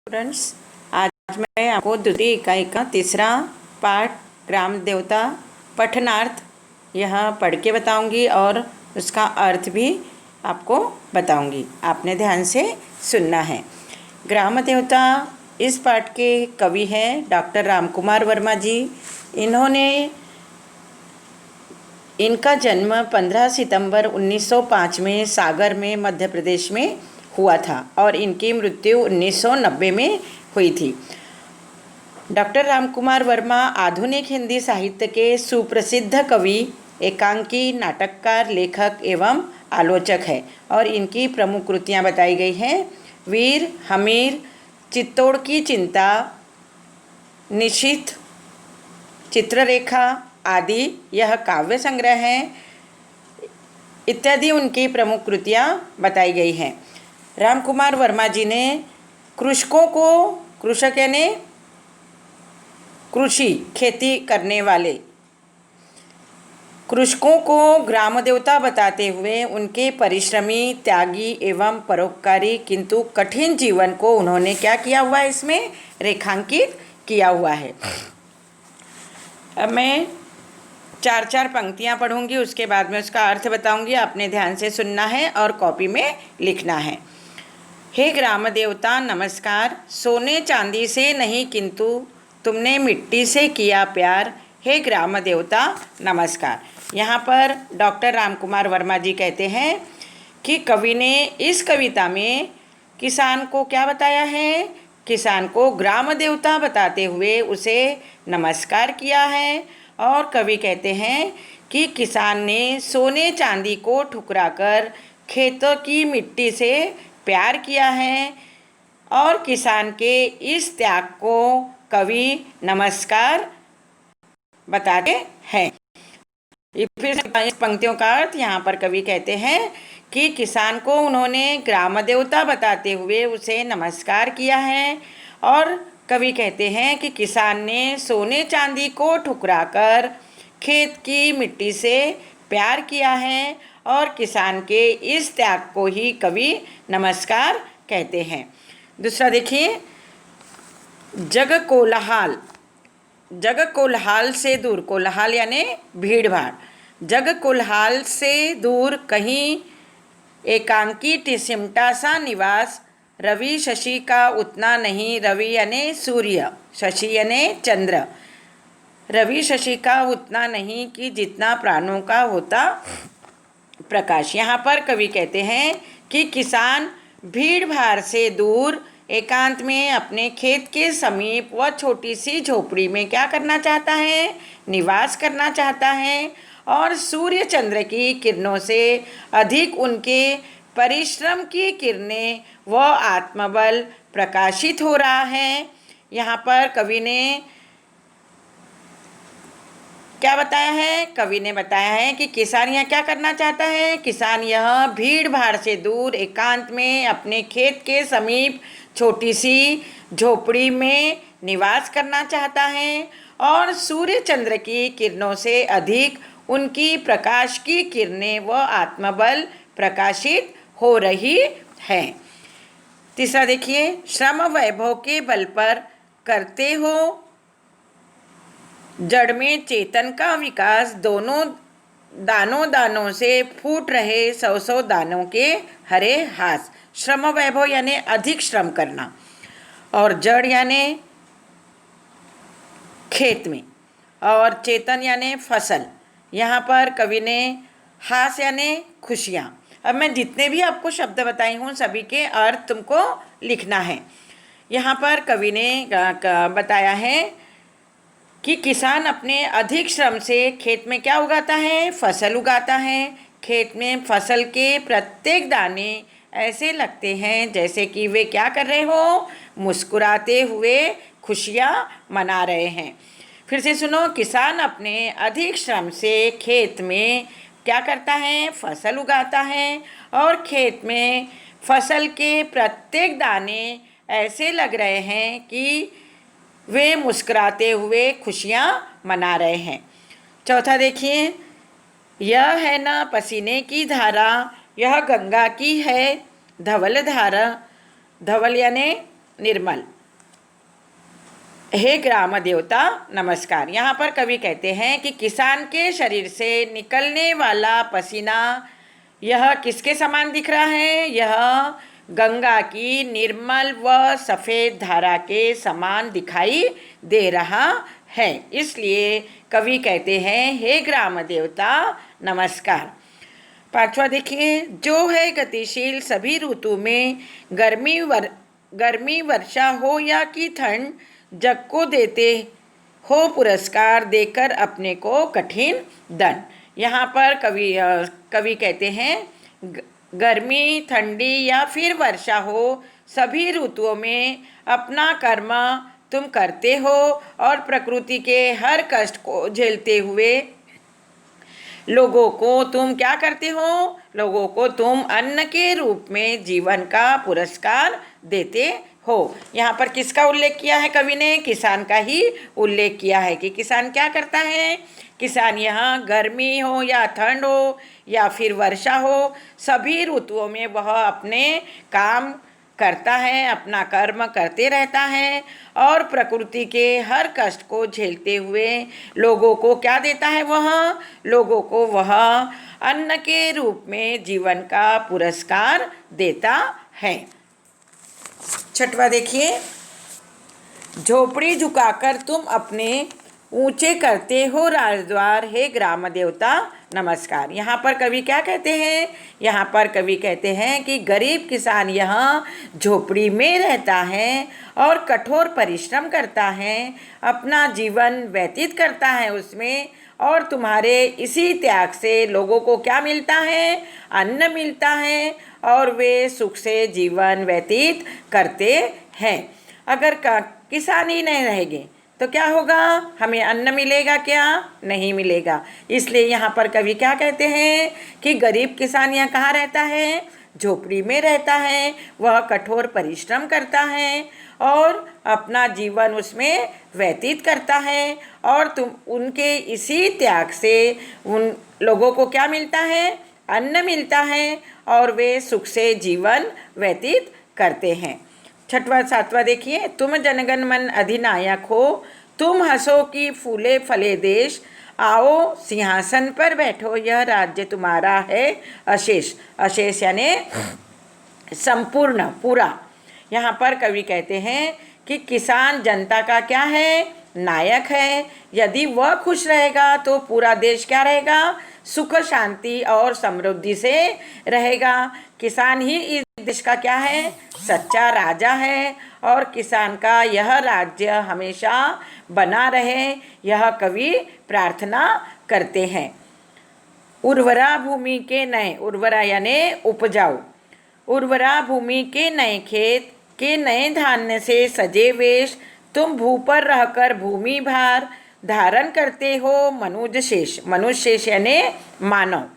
Students, आज मैं आपको द्वितीय इकाई का तीसरा पाठ ग्राम देवता पठनार्थ यह पढ़ के बताऊंगी और उसका अर्थ भी आपको बताऊंगी। आपने ध्यान से सुनना है। ग्राम देवता इस पाठ के कवि हैं डॉक्टर रामकुमार वर्मा जी। इनका जन्म 15 सितंबर 1905 में सागर में मध्य प्रदेश में हुआ था और इनकी मृत्यु 1990 में हुई थी। डॉक्टर रामकुमार वर्मा आधुनिक हिंदी साहित्य के सुप्रसिद्ध कवि, एकांकी, नाटककार, लेखक एवं आलोचक है और इनकी प्रमुख कृतियाँ बताई गई हैं। वीर, हमीर, चित्तौड़ की चिंता, निशीथ, चित्ररेखा आदि यह काव्य संग्रह हैं इत्यादि उनकी प्रमुख कृतियाँ बताई गई हैं। रामकुमार वर्मा जी ने कृषकों को, कृषक यानी कृषि खेती करने वाले कृषकों को ग्राम देवता बताते हुए उनके परिश्रमी, त्यागी एवं परोपकारी किंतु कठिन जीवन को उन्होंने क्या किया हुआ है, इसमें रेखांकित किया हुआ है। अब मैं 4 पंक्तियाँ पढ़ूंगी, उसके बाद में उसका अर्थ बताऊंगी। आपने ध्यान से सुनना है और कॉपी में लिखना है। हे ग्राम देवता नमस्कार, सोने चांदी से नहीं किंतु तुमने मिट्टी से किया प्यार। हे ग्राम देवता नमस्कार। यहाँ पर डॉक्टर रामकुमार वर्मा जी कहते हैं कि कवि ने इस कविता में किसान को क्या बताया है, किसान को ग्राम देवता बताते हुए उसे नमस्कार किया है। और कवि कहते हैं कि किसान ने सोने चांदी को ठुकराकर खेतों की मिट्टी से प्यार किया है और किसान के इस त्याग को कवि नमस्कार बताते हैं। फिर इस पंक्तियों का अर्थ यहाँ पर कवि कहते हैं कि किसान को उन्होंने ग्राम देवता बताते हुए उसे नमस्कार किया है और कवि कहते हैं कि किसान ने सोने चांदी को ठुकराकर खेत की मिट्टी से प्यार किया है और किसान के इस त्याग को ही कवि नमस्कार कहते हैं। दूसरा देखिए, जग कोलाहल, जग कोलाहल से दूर, कोलाहल यानी भीड़ भाड़, जग कोलाहल से दूर कहीं एकांकी सिमटा सा निवास, रवि शशि का उतना नहीं, रवि यानी सूर्य, शशि यानी चंद्र, रवि शशि का उतना नहीं कि जितना प्राणों का होता प्रकाश। यहाँ पर कवि कहते हैं कि किसान भीड़ भाड़ से दूर एकांत में अपने खेत के समीप व छोटी सी झोपड़ी में क्या करना चाहता है, निवास करना चाहता है और सूर्य चंद्र की किरणों से अधिक उनके परिश्रम की किरणें व आत्मबल प्रकाशित हो रहा है। यहाँ पर कवि ने क्या बताया है, कवि ने बताया है कि किसान यह क्या करना चाहता है, किसान यह भीड़ भाड़ से दूर एकांत में अपने खेत के समीप छोटी सी झोपड़ी में निवास करना चाहता है और सूर्य चंद्र की किरणों से अधिक उनकी प्रकाश की किरणें व आत्मबल प्रकाशित हो रही है। तीसरा देखिए, श्रम वैभव के बल पर करते हो जड़ में चेतन का विकास, दोनों दानों दानों से फूट रहे 100 दानों के हरे हास। श्रम वैभव यानी अधिक श्रम करना और जड़ यानी खेत में और चेतन यानी फसल। यहाँ पर कवि ने हास यानी खुशियाँ। अब मैं जितने भी आपको शब्द बताई हूँ सभी के अर्थ तुमको लिखना है। यहाँ पर कवि ने बताया है कि किसान अपने अधिक श्रम से खेत में क्या उगाता है, फसल उगाता है। खेत में फसल के प्रत्येक दाने ऐसे लगते हैं जैसे कि वे क्या कर रहे हो, मुस्कुराते हुए खुशियाँ मना रहे हैं। फिर से सुनो, किसान अपने अधिक श्रम से खेत में क्या करता है, फसल उगाता है और खेत में फसल के प्रत्येक दाने ऐसे लग रहे हैं कि वे मुस्कुराते हुए खुशियाँ मना रहे हैं। चौथा देखिए, यह है ना पसीने की धारा, यह गंगा की है धवल धारा, धवल यानी निर्मल, हे ग्राम देवता नमस्कार। यहाँ पर कवि कहते हैं कि किसान के शरीर से निकलने वाला पसीना यह किसके समान दिख रहा है? यह गंगा की निर्मल व सफ़ेद धारा के समान दिखाई दे रहा है। इसलिए कवि कहते हैं हे ग्राम देवता नमस्कार। पांचवा देखिए, जो है गतिशील सभी ऋतु में, गर्मी वर्षा हो या कि ठंड, जग को देते हो पुरस्कार, देकर अपने को कठिन दंड। यहाँ पर कवि कहते हैं गर्मी, ठंडी या फिर वर्षा हो, सभी ऋतुओं में अपना कर्म तुम करते हो और प्रकृति के हर कष्ट को झेलते हुए लोगों को तुम क्या करते हो? लोगों को तुम अन्न के रूप में जीवन का पुरस्कार देते हो। यहाँ पर किसका उल्लेख किया है कवि ने? किसान का ही उल्लेख किया है कि किसान क्या करता है। किसान यहाँ गर्मी हो या ठंड हो या फिर वर्षा हो, सभी ऋतुओं में वह अपने काम करता है, अपना कर्म करते रहता है और प्रकृति के हर कष्ट को झेलते हुए लोगों को क्या देता है? वह लोगों को वह अन्न के रूप में जीवन का पुरस्कार देता है। छठवा देखिए, झोपड़ी झुकाकर तुम अपने ऊंचे करते हो राजद्वार, हे ग्राम देवता नमस्कार। यहाँ पर कवि क्या कहते हैं? यहाँ पर कवि कहते हैं कि गरीब किसान यहाँ झोपड़ी में रहता है और कठोर परिश्रम करता है, अपना जीवन व्यतीत करता है उसमें, और तुम्हारे इसी त्याग से लोगों को क्या मिलता है? अन्न मिलता है और वे सुख से जीवन व्यतीत करते हैं। अगर किसान ही नहीं रहेंगे तो क्या होगा? हमें अन्न मिलेगा क्या? नहीं मिलेगा। इसलिए यहाँ पर कवि क्या कहते हैं कि गरीब किसान यहाँ कहाँ रहता है? झोपड़ी में रहता है। वह कठोर परिश्रम करता है और अपना जीवन उसमें व्यतीत करता है, और तुम उनके इसी त्याग से उन लोगों को क्या मिलता है? अन्न मिलता है और वे सुख से जीवन व्यतीत करते हैं। छठवा सातवां देखिए, तुम जनगण मन अधिनायक हो, तुम हंसो कि फूले फले देश, आओ सिंहासन पर बैठो, यह राज्य तुम्हारा है अशेष। अशेष यानी संपूर्ण, पूरा। यहाँ पर कवि कहते हैं कि किसान जनता का क्या है? नायक है। यदि वह खुश रहेगा तो पूरा देश क्या रहेगा? सुख शांति और समृद्धि से रहेगा। किसान ही इस देश का क्या है? सच्चा राजा है और किसान का यह राज्य हमेशा बना रहे, यह कवि प्रार्थना करते हैं। उर्वरा भूमि के नए, उर्वरा यानी उपजाऊ, उर्वरा भूमि के नए खेत के नए धान्य से सजे वेश, तुम भू पर रहकर भूमि भार धारण करते हो मनुज शेष। मनुज शेष यानी मानव,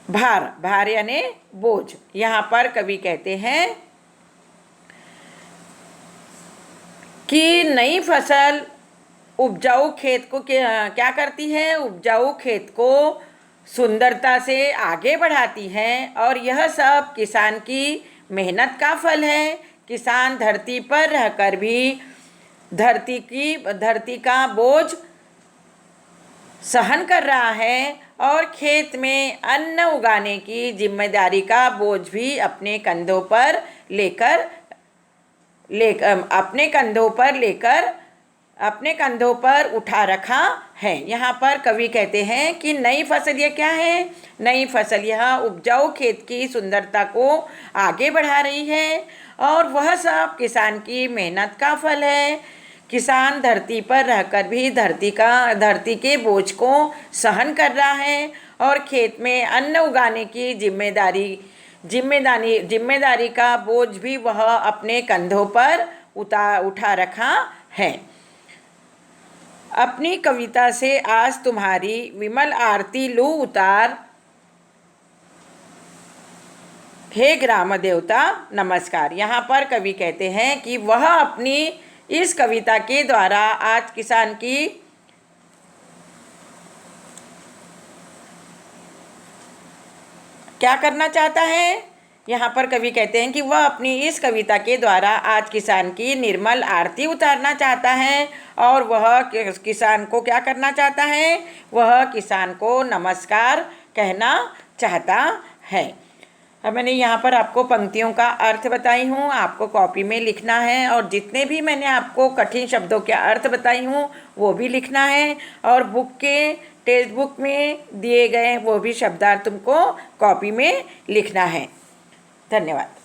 भार, भार यानी बोझ। यहाँ पर कवि कहते हैं कि नई फसल उपजाऊ खेत को क्या करती है? उपजाऊ खेत को सुंदरता से आगे बढ़ाती है, और यह सब किसान की मेहनत का फल है। किसान धरती पर रहकर भी धरती का बोझ सहन कर रहा है और खेत में अन्न उगाने की जिम्मेदारी का बोझ भी अपने कंधों पर अपने कंधों पर उठा रखा है। यहाँ पर कवि कहते हैं कि नई फसल यह क्या है? नई फसल यह उपजाऊ खेत की सुंदरता को आगे बढ़ा रही है, और वह सब किसान की मेहनत का फल है। किसान धरती पर रहकर भी धरती के बोझ को सहन कर रहा है और खेत में अन्न उगाने की जिम्मेदारी का बोझ भी वह अपने कंधों पर उठा रखा है। अपनी कविता से आज तुम्हारी विमल आरती लूँ उतार, हे ग्राम देवता नमस्कार। यहाँ पर कवि कहते हैं कि वह अपनी इस कविता के द्वारा आज किसान की क्या करना चाहता है? यहाँ पर कवि कहते हैं कि वह अपनी इस कविता के द्वारा आज किसान की निर्मल आरती उतारना चाहता है और वह किसान को क्या करना चाहता है, वह किसान को नमस्कार कहना चाहता है। अब मैंने यहाँ पर आपको पंक्तियों का अर्थ बताई हूँ, आपको कॉपी में लिखना है और जितने भी मैंने आपको कठिन शब्दों के अर्थ बताई हूँ वो भी लिखना है और बुक के टेक्स्ट बुक में दिए गए वो भी शब्दार्थ तुमको कॉपी में लिखना है। धन्यवाद।